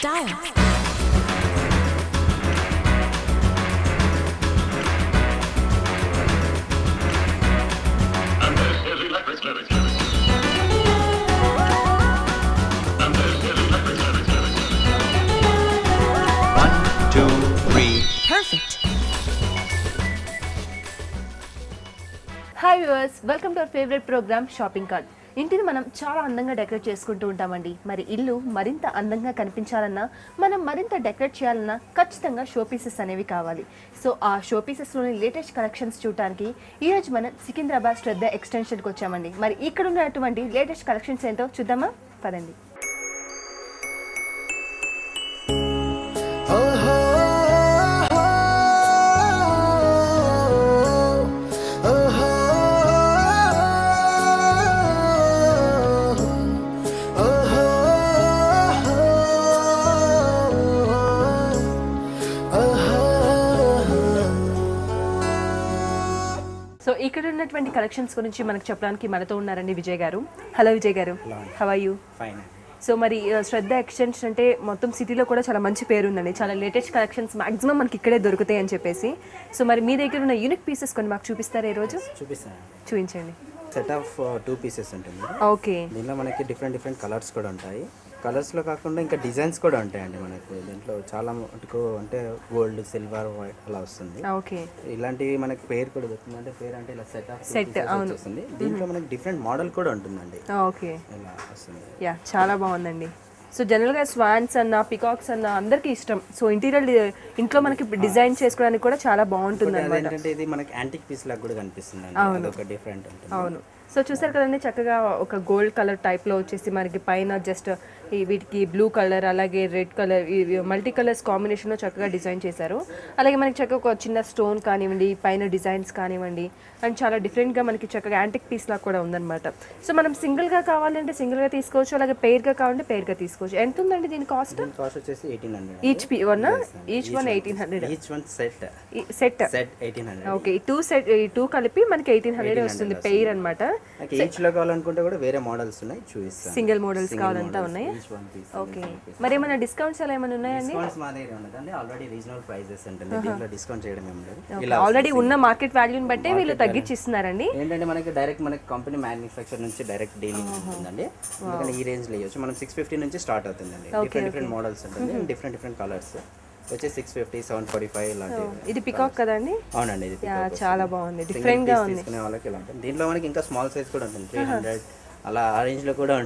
Style. Perfect. Hi viewers, welcome to our favourite programme shopping cart. ఇంటిని మనం చాలా అందంగా డెకరేట్ చేసుకుంటూ ఉంటామండి. మరి ఇల్లు మరింత అందంగా కనిపించాలన్నా, మనం మరింత డెకరేట్ చేయాలన్నా ఖచ్చితంగా షో పీసెస్ అనేవి కావాలి. సో ఆ షో పీసెస్లోని లేటెస్ట్ కలెక్షన్స్ చూడటానికి ఈరోజు మనం సికింద్రాబాద్ శ్రద్ధ ఎక్స్టెన్షన్కి వచ్చామండి. మరి ఇక్కడ ఉన్నటువంటి లేటెస్ట్ కలెక్షన్స్ ఏంటో చూద్దామా? పదండి. సో ఇక్కడ ఉన్నటువంటి కలెక్షన్స్ గురించి మనకు చెప్పడానికి మనతో ఉన్నారండి విజయ్ గారు. Hello Vijay garu, how are you? Fine. So మరి శ్రద్ధ ఎక్స్టెన్షన్ అంటే మొత్తం సిటీలో కూడా చాలా మంచి పేరు ఉందండి. చాలా లేటెస్ట్ కలెక్షన్స్ మాక్సిమం మనకి ఇక్కడే దొరుకుతాయి అని చెప్పేసి. సో మరి మీ దగ్గర ఉన్న యూనిక్ పీసెస్ కొన్ని మాకు చూపిస్తారా ఈరోజు? చూపిస్తాను. చూపించండి. సెట్ ఆఫ్ 2 పీసెస్ ఉంటుంది. ఓకే. దీనిలో మనకి డిఫరెంట్ కలర్స్ కూడా ఉంటాయి. కలర్స్లో కాకుండా ఇంకా డిజైన్స్ కూడా ఉంటాయండి మనకు. దీంట్లో చాలా మటుకు అంటే గోల్డ్, సిల్వర్, వైట్ అలా వస్తుంది. ఓకే. ఇలాంటివి మనకి పేరు కూడా దొరుకుతుంది. అంటే పేరు అంటే ఇలా సెట్ ఆఫ్ వస్తుంది. దీంట్లో మనకి డిఫరెంట్ మోడల్ కూడా ఉంటుందండి. ఓకే. ఇలా వస్తుంది. యా, చాలా బాగుందండి. సో జనరల్గా స్వాన్స్ అన్న, పికాక్స్ అన్న అందరికీ ఇష్టం. సో ఇంటీరియర్ ఇంట్లో మనకి డిజైన్ చేసుకోవడానికి కూడా చాలా బాగుంటుంది అనమాట. ఏంటంటే ఇది మనకి యాంటిక్ పీస్ లాగా కూడా కనిపిస్తుంది. అదొక డిఫరెంట్ ఉంటుంది. అవును. సో చూసారు కదండి, చక్కగా ఒక గోల్డ్ కలర్ టైప్లో వచ్చేసి మనకి పైన జస్ట్ వీటికి బ్లూ కలర్ అలాగే రెడ్ కలర్ మల్టీ కలర్స్ కాంబినేషన్లో చక్కగా డిజైన్ చేశారు. అలాగే మనకి చక్కగా ఒక చిన్న స్టోన్ కానివ్వండి, పైన డిజైన్స్ కానివ్వండి, అండ్ చాలా డిఫరెంట్గా మనకి చక్కగా యాంటిక్ పీస్ లాగా కూడా ఉందన్నమాట. సో మనం సింగిల్గా కావాలంటే సింగిల్గా తీసుకోవచ్చు, అలాగే పెయిర్గా కావాలంటే పెయిర్గా తీసుకోవచ్చు. ఎంత ఉందండి దీని కాస్ట్? కాస్ట్ వచ్చేసి 1800. Each one 1800. Each one set 1800. Okay. ఈ టూ కలిపి మనకి 1800 వస్తుంది పెయిర్ అనమాట. ఈచ్ లో కావాలనుకుంటే కూడా వేరే మోడల్స్ ఉన్నాయి, చూపిస్తాను. సింగిల్ మోడల్స్ కావాలంటే ఉన్నాయి. ఓకే. మరి ఏమైనా డిస్కౌంట్స్ అలా ఏమైనా ఉన్నాయండి? డిస్కౌంట్స్ మా దగ్గర ఉండదండి. ఆల్రెడీ రీజనబుల్ ప్రైజెస్ ఉంటుంది. దీంట్లో డిస్కౌంట్ చేయడం ఏం లేదు. ఆల్రెడీ ఉన్న మార్కెట్ వాల్యూని బట్టే వీళ్ళు తగ్గించి ఇస్తున్నారండి. ఏంటంటే మనకి డైరెక్ట్ మనకి కంపెనీ మ్యానుఫ్యాక్చర్ నుంచి డైరెక్ట్ డీలింగ్ ఉంటుందండి. అందుకని ఈ రేంజ్ లో ఇవ్వచ్చు. మనం 650 నుంచి స్టార్ట్ అవుతుందండి. డిఫరెంట్ మోడల్స్ ఉంటుంది, డిఫరెంట్ కలర్స్ వచ్చే 650, 745 ఇలాంటివి. ఇది పికాక్ కదండి? అవునండి, ఇది చాలా బాగుంది, డిఫరెంట్ గా ఉంది. తీసుకునే వాళ్ళకి ఇలా ఉంటుంది. దీంట్లో మనకి ఇంకా స్మాల్ సైజ్ కూడా ఉంటుంది, 300 అలా ఆ రేంజ్ లో కూడా ఉంటుంది.